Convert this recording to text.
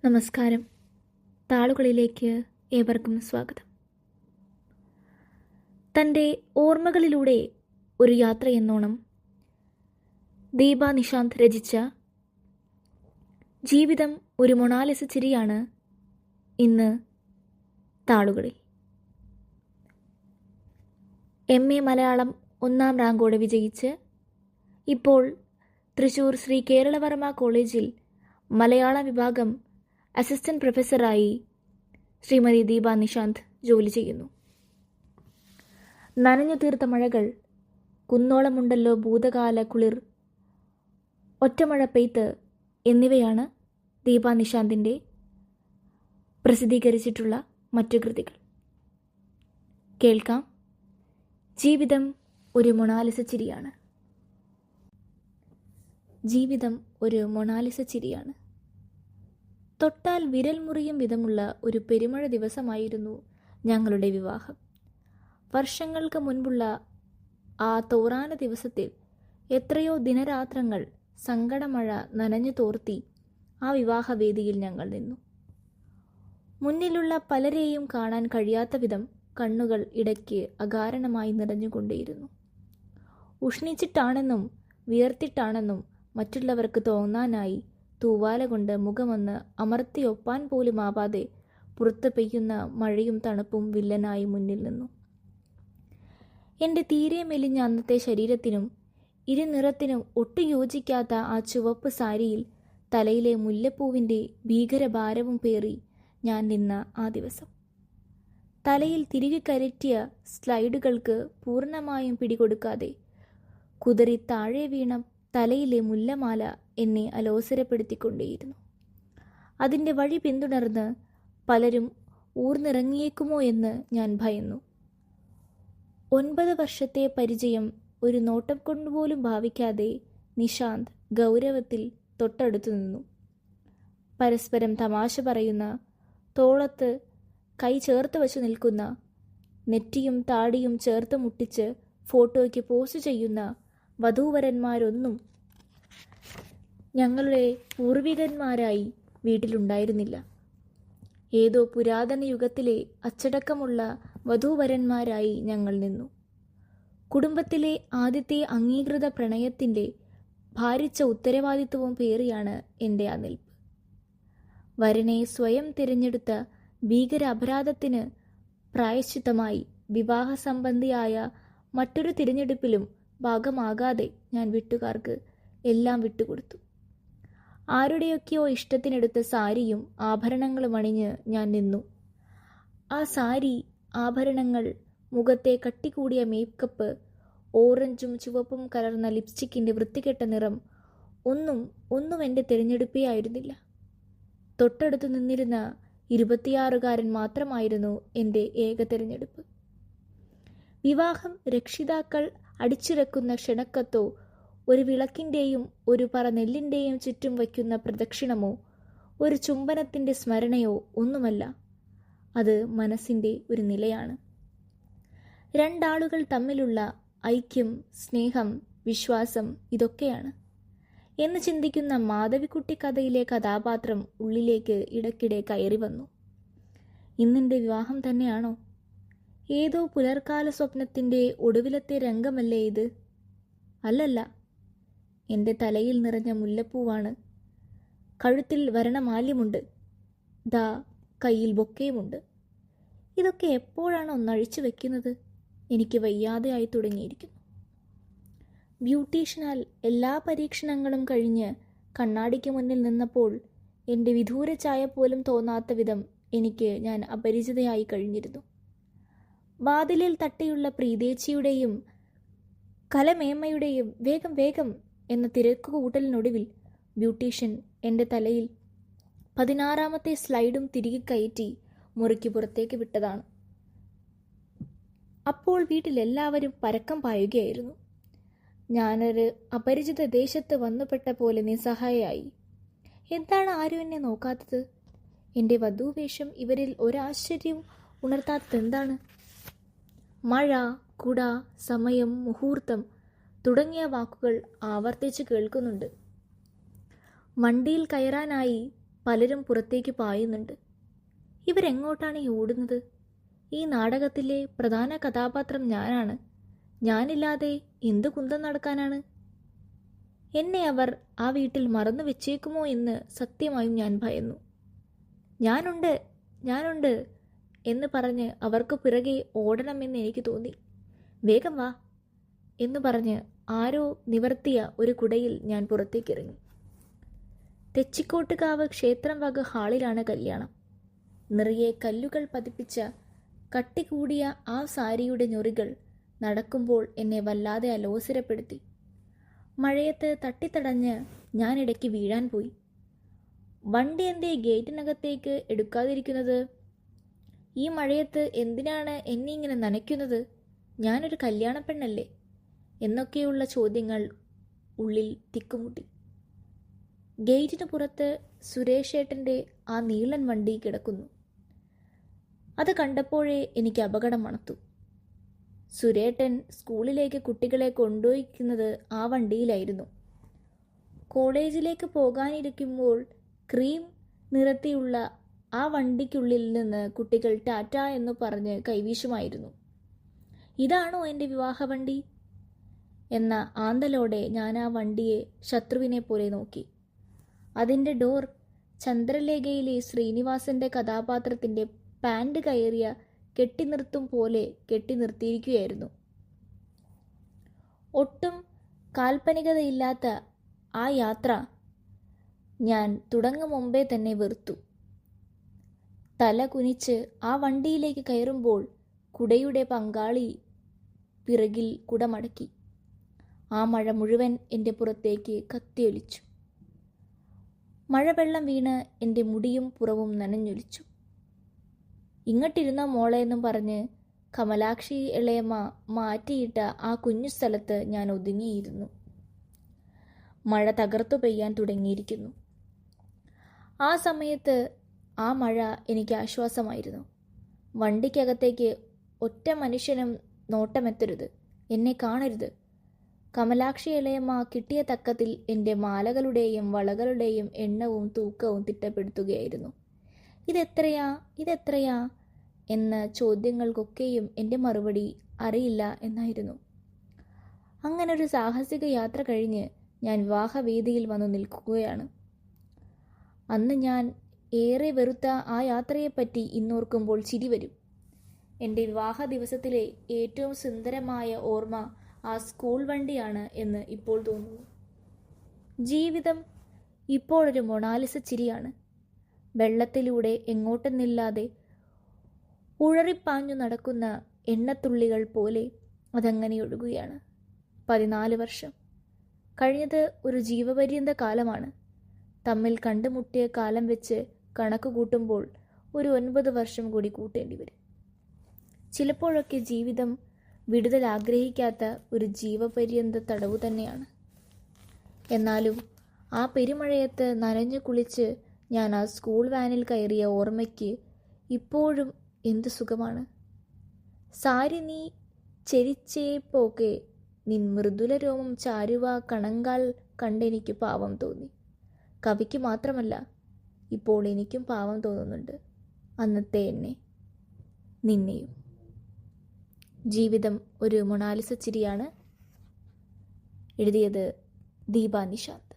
നമസ്കാരം. താളുകളിലേക്ക് ഏവർക്കും സ്വാഗതം. തൻ്റെ ഓർമ്മകളിലൂടെ ഒരു യാത്രയെന്നോണം ദീപ നിശാന്ത് രചിച്ച ജീവിതം ഒരു മൊണാലിസ ചിരിയാണ് ഇന്ന് താളുകളിൽ. MA മലയാളം 1ാം റാങ്കോടെ വിജയിച്ച് ഇപ്പോൾ തൃശൂർ ശ്രീ കേരളവർമ്മ കോളേജിൽ മലയാള വിഭാഗം അസിസ്റ്റന്റ് പ്രൊഫസറായി ശ്രീമതി ദീപ നിശാന്ത് ജോലി ചെയ്യുന്നു. നനഞ്ഞു തീർത്ത മഴകൾ, കുന്നോളമുണ്ടല്ലോ ഭൂതകാല കുളിർ, ഒറ്റമഴ പെയ്ത്ത് എന്നിവയാണ് ദീപ നിശാന്തിൻ്റെ പ്രസിദ്ധീകരിച്ചിട്ടുള്ള മറ്റു കൃതികൾ. കേൾക്കാം. ജീവിതം ഒരു മൊണാലിസ ചിരിയാണ്. ജീവിതം ഒരു മൊണാലിസ ചിരിയാണ്. തൊട്ടാൽ വിരൽ മുറിയും വിധമുള്ള ഒരു പെരുമഴ ദിവസമായിരുന്നു ഞങ്ങളുടെ വിവാഹം. വർഷങ്ങൾക്ക് മുൻപുള്ള ആ തോറാന ദിവസത്തിൽ എത്രയോ ദിനരാത്രങ്ങൾ സങ്കടമഴ നനഞ്ഞു തോർത്തി ആ വിവാഹവേദിയിൽ ഞങ്ങൾ നിന്നു. മുന്നിലുള്ള പലരെയും കാണാൻ കഴിയാത്ത വിധം കണ്ണുകൾ ഇടയ്ക്ക് അകാരണമായി നിറഞ്ഞുകൊണ്ടേയിരുന്നു. ഉഷ്ണിച്ചിട്ടാണെന്നും വിയർത്തിട്ടാണെന്നും മറ്റുള്ളവർക്ക് തോന്നാനായി തൂവാല കൊണ്ട് മുഖമൊന്ന് അമർത്തിയൊപ്പാൻ പോലും ആവാതെ പുറത്ത് പെയ്യുന്ന മഴയും തണുപ്പും വില്ലനായി മുന്നിൽ നിന്നു. എൻ്റെ തീരെ മെലിഞ്ഞ അന്നത്തെ ശരീരത്തിനും ഇരുനിറത്തിനും ഒട്ടും യോജിക്കാത്ത ആ ചുവപ്പ് സാരിയിൽ തലയിലെ മുല്ലപ്പൂവിൻ്റെ ഭീകരഭാരവും പേറി ഞാൻ നിന്ന ആ ദിവസം. തലയിൽ തിരികെ കയറ്റിയ സ്ലൈഡുകൾക്ക് പൂർണ്ണമായും പിടികൊടുക്കാതെ കുതറി താഴെ വീണ തലയിലെ മുല്ലമാല എന്നെ അലോസരപ്പെടുത്തിക്കൊണ്ടേയിരുന്നു. അതിൻ്റെ വഴി പിന്തുടർന്ന് പലരും ഊർന്നിറങ്ങിയേക്കുമോ എന്ന് ഞാൻ ഭയന്നു. 9 വർഷത്തെ പരിചയം ഒരു നോട്ടം കൊണ്ടുപോലും ഭാവിക്കാതെ നിശാന്ത് ഗൗരവത്തിൽ തൊട്ടടുത്തു നിന്നു. പരസ്പരം തമാശ പറയുന്ന, തോളത്ത് കൈ ചേർത്ത് വച്ചു നിൽക്കുന്ന, നെറ്റിയും താടിയും ചേർത്ത് മുട്ടിച്ച് ഫോട്ടോയ്ക്ക് പോസ്റ്റ് ചെയ്യുന്ന വധൂവരന്മാരൊന്നും ഞങ്ങളുടെ പൂർവികന്മാരായി വീട്ടിലുണ്ടായിരുന്നില്ല. ഏതോ പുരാതന യുഗത്തിലെ അച്ചടക്കമുള്ള വധൂവരന്മാരായി ഞങ്ങൾ നിന്നു. കുടുംബത്തിലെ ആദ്യത്തെ അംഗീകൃത പ്രണയത്തിൻ്റെ ഭാരിച്ച ഉത്തരവാദിത്വവും പേറിയാണ് എൻ്റെ ആ നിൽപ്പ്. വരനെ സ്വയം തിരഞ്ഞെടുത്ത ഭീകര അപരാധത്തിന് പ്രായശ്ചിത്തമായി വിവാഹ സംബന്ധിയായ മറ്റൊരു തിരഞ്ഞെടുപ്പിലും ഭാഗമാകാതെ ഞാൻ വീട്ടുകാർക്ക് എല്ലാം വിട്ടുകൊടുത്തു. ആരുടെയൊക്കെയോ ഇഷ്ടത്തിനെടുത്ത സാരിയും ആഭരണങ്ങളും അണിഞ്ഞ് ഞാൻ നിന്നു. ആ സാരി, ആഭരണങ്ങൾ, മുഖത്തെ കട്ടികൂടിയ മേക്കപ്പ്, ഓറഞ്ചും ചുവപ്പും കലർന്ന ലിപ്സ്റ്റിക്കിൻ്റെ വൃത്തികെട്ട നിറം ഒന്നും എൻ്റെ തിരഞ്ഞെടുപ്പേ ആയിരുന്നില്ല. തൊട്ടടുത്ത് നിന്നിരുന്ന 26കാരൻ മാത്രമായിരുന്നു എൻ്റെ ഏക തിരഞ്ഞെടുപ്പ്. വിവാഹം രക്ഷിതാക്കൾ അടിച്ചിറക്കുന്ന ക്ഷണക്കത്തോ ഒരു വിളക്കിൻ്റെയും ഒരു പറ നെല്ലിൻ്റെയും ചുറ്റും വയ്ക്കുന്ന പ്രദക്ഷിണമോ ഒരു ചുംബനത്തിൻ്റെ സ്മരണയോ ഒന്നുമല്ല. അത് മനസ്സിൻ്റെ ഒരു നിലയാണ്. രണ്ടാളുകൾ തമ്മിലുള്ള ഐക്യം, സ്നേഹം, വിശ്വാസം ഇതൊക്കെയാണ് എന്ന് ചിന്തിക്കുന്ന മാധവിക്കുട്ടി കഥയിലെ കഥാപാത്രം ഉള്ളിലേക്ക് ഇടയ്ക്കിടെ കയറി വന്നു. ഇന്നെൻ്റെ വിവാഹം തന്നെയാണോ? ഏതോ പുലർക്കാല സ്വപ്നത്തിൻ്റെ ഒടുവിലത്തെ രംഗമല്ലേ ഇത്? അല്ലല്ല, എൻ്റെ തലയിൽ നിറഞ്ഞ മുല്ലപ്പൂവാണ്. കഴുത്തിൽ വരണമാല്യമുണ്ട്. ദാ കയ്യിൽ ബൊക്കയുമുണ്ട്. ഇതൊക്കെ എപ്പോഴാണ് ഒന്നഴിച്ചു വെക്കുന്നത്? എനിക്ക് വയ്യാതെയായി തുടങ്ങിയിരിക്കുന്നു. ബ്യൂട്ടീഷ്യനാൽ എല്ലാ പരീക്ഷണങ്ങളും കഴിഞ്ഞ് കണ്ണാടിക്ക് മുന്നിൽ നിന്നപ്പോൾ എൻ്റെ വിദൂര ഛായ പോലും തോന്നാത്ത വിധം ഞാൻ അപരിചിതയായി കഴിഞ്ഞിരുന്നു. വാതിലിൽ തട്ടിയുള്ള പ്രീതേച്ചിയുടെയും കലമേമ്മയുടെയും വേഗം വേഗം എന്ന തിരക്കുകൂട്ടലിനൊടുവിൽ ബ്യൂട്ടീഷ്യൻ എൻ്റെ തലയിൽ 16ാമത്തെ സ്ലൈഡും തിരികെ കയറ്റി മുറിക്ക് പുറത്തേക്ക് വിട്ടതാണ്. അപ്പോൾ വീട്ടിലെല്ലാവരും പരക്കം പായുകയായിരുന്നു. ഞാനൊരു അപരിചിത ദേശത്ത് വന്നുപെട്ട പോലെ നിസ്സഹായയായി. എന്താണ് ആരും എന്നെ നോക്കാത്തത്? എൻ്റെ വധൂവേഷം ഇവരിൽ ഒരാശ്ചര്യവും ഉണർത്താത്തതെന്താണ്? മഴ, കുട, സമയം, മുഹൂർത്തം തുടങ്ങിയ വാക്കുകൾ ആവർത്തിച്ച് കേൾക്കുന്നുണ്ട്. വണ്ടിയിൽ കയറാനായി പലരും പുറത്തേക്ക് പായുന്നുണ്ട്. ഇവരെങ്ങോട്ടാണ് ഈ ഓടുന്നത്? ഈ നാടകത്തിലെ പ്രധാന കഥാപാത്രം ഞാനാണ്. ഞാനില്ലാതെ എന്ത് കുന്തം നടക്കാനാണ്? എന്നെ അവർ ആ വീട്ടിൽ മറന്നു വെച്ചേക്കുമോ എന്ന് സത്യമായും ഞാൻ ഭയന്നു. ഞാനുണ്ട്, ഞാനുണ്ട് എന്ന് പറഞ്ഞ് അവർക്ക് പിറകെ ഓടണമെന്ന് എനിക്ക് തോന്നി. വേഗം വാ എന്ന് പറഞ്ഞ് ആരോ നിവർത്തിയ ഒരു കുടയിൽ ഞാൻ പുറത്തേക്കിറങ്ങി. തെച്ചിക്കോട്ടുകാവ് ക്ഷേത്രം വക ഹാളിലാണ് കല്യാണം. നിറയെ കല്ലുകൾ പതിപ്പിച്ച കട്ടികൂടിയ ആ സാരിയുടെ ഞൊറികൾ നടക്കുമ്പോൾ എന്നെ വല്ലാതെ അലോസരപ്പെടുത്തി. മഴയത്ത് തട്ടിത്തടഞ്ഞ് ഞാനിടയ്ക്ക് വീഴാൻ പോയി. വണ്ടി എന്തേ ഗേറ്റിനകത്തേക്ക് എടുക്കാതിരിക്കുന്നത്? ഈ മഴയത്ത് എന്തിനാണ് എന്നെ ഇങ്ങനെ നനയ്ക്കുന്നത്? ഞാനൊരു കല്യാണ പെണ്ണല്ലേ എന്നൊക്കെയുള്ള ചോദ്യങ്ങൾ ഉള്ളിൽ തിക്കുമുട്ടി. ഗേറ്റിന് പുറത്ത് സുരേഷേട്ടൻ്റെ ആ നീളൻ വണ്ടി കിടക്കുന്നു. അത് കണ്ടപ്പോഴേ എനിക്ക് അപകടം മണത്തു. സുരേട്ടൻ സ്കൂളിലേക്ക് കുട്ടികളെ കൊണ്ടുപോയിക്കുന്നത് ആ വണ്ടിയിലായിരുന്നു. കോളേജിലേക്ക് പോകാനിരിക്കുമ്പോൾ ക്രീം നിറത്തിയുള്ള ആ വണ്ടിക്കുള്ളിൽ നിന്ന് കുട്ടികൾ ടാറ്റ എന്ന് പറഞ്ഞ് കൈവീശുമായിരുന്നു. ഇതാണോ എൻ്റെ വിവാഹ വണ്ടി എന്ന ആന്തലോടെ ഞാൻ ആ വണ്ടിയെ ശത്രുവിനെ പോലെ നോക്കി. അതിൻ്റെ ഡോർ ചന്ദ്രലേഖയിലെ ശ്രീനിവാസൻ്റെ കഥാപാത്രത്തിൻ്റെ പാൻറ് കയറിയ കെട്ടിനിർത്തും പോലെ കെട്ടി നിർത്തിയിരിക്കുകയായിരുന്നു. ഒട്ടും കാൽപ്പനികതയില്ലാത്ത ആ യാത്ര ഞാൻ തുടങ്ങും മുമ്പേ തന്നെ വെറുത്തു. തല കുനിച്ച് ആ വണ്ടിയിലേക്ക് കയറുമ്പോൾ കുടയുടെ പങ്കാളി പിറകിൽ കുടമടക്കി. ആ മഴ മുഴുവൻ എൻ്റെ പുറത്തേക്ക് കത്തിയൊലിച്ചു. മഴവെള്ളം വീണ് എൻ്റെ മുടിയും പുറവും നനഞ്ഞൊലിച്ചു. ഇങ്ങോട്ടിരുന്ന മോളെ എന്നും പറഞ്ഞ് കമലാക്ഷി ഇളയമ്മ മാറ്റിയിട്ട ആ കുഞ്ഞു സ്ഥലത്ത് ഞാൻ ഒതുങ്ങിയിരുന്നു. മഴ തകർത്തു പെയ്യാൻ തുടങ്ങിയിരിക്കുന്നു. ആ സമയത്ത് ആ മഴ എനിക്ക് ആശ്വാസമായിരുന്നു. വണ്ടിക്കകത്തേക്ക് ഒറ്റ മനുഷ്യനും നോട്ടമെത്തരുത്, എന്നെ കാണരുത്. കമലാക്ഷി ഇളയമ്മ കിട്ടിയ തക്കത്തിൽ എൻ്റെ മാലകളുടെയും വളകളുടെയും എണ്ണവും തൂക്കവും തിട്ടപ്പെടുത്തുകയായിരുന്നു. ഇതെത്രയാ എന്ന ചോദ്യങ്ങൾക്കൊക്കെയും എൻ്റെ മറുപടി അറിയില്ല എന്നായിരുന്നു. അങ്ങനൊരു സാഹസിക യാത്ര കഴിഞ്ഞ് ഞാൻ വിവാഹവേദിയിൽ വന്നു നിൽക്കുകയാണ്. അന്ന് ഞാൻ ഏറെ വെറുത്ത ആ യാത്രയെപ്പറ്റി ഇന്നോർക്കുമ്പോൾ ചിരി വരും. എൻ്റെ വിവാഹ ദിവസത്തിലെ ഏറ്റവും സുന്ദരമായ ഓർമ്മ ആ സ്കൂൾ വണ്ടിയാണ് എന്ന് ഇപ്പോൾ തോന്നുന്നു. ജീവിതം ഇപ്പോഴൊരു മൊണാലിസ ചിരിയാണ്. വെള്ളത്തിലൂടെ എങ്ങോട്ടെന്നില്ലാതെ ഉഴറിപ്പാഞ്ഞു നടക്കുന്ന എണ്ണത്തുള്ളികൾ പോലെ അതങ്ങനെ ഒഴുകുകയാണ്. 14 വർഷം കഴിഞ്ഞത് ഒരു ജീവപര്യന്ത കാലമാണ്. തമ്മിൽ കണ്ടുമുട്ടിയ കാലം വെച്ച് കണക്ക് കൂട്ടുമ്പോൾ ഒരു 9 വർഷം കൂടി കൂട്ടേണ്ടി വരും. ചിലപ്പോഴൊക്കെ ജീവിതം വിടുതൽ ആഗ്രഹിക്കാത്ത ഒരു ജീവപര്യന്ത തടവു തന്നെയാണ്. എന്നാലും ആ പെരുമഴയത്ത് നനഞ്ഞു കുളിച്ച് ഞാൻ ആ സ്കൂൾ വാനിൽ കയറിയ ഓർമ്മയ്ക്ക് ഇപ്പോഴും എന്ത് സുഖമാണ്. സാരി നീ ചെരിച്ചേപ്പോക്കെ നിൻ മൃദുല രോമം ചാരുവ കണങ്കാൽ കണ്ടെനിക്ക് പാവം തോന്നി. കവിക്ക് മാത്രമല്ല, ഇപ്പോൾ എനിക്കും പാവം തോന്നുന്നുണ്ട്, അന്നത്തെ എന്നെ, നിന്നെയും. ജീവിതം ഒരു മൊണാലിസ ചിരിയാണ്. എഴുതിയത് ദീപ നിശാന്ത്.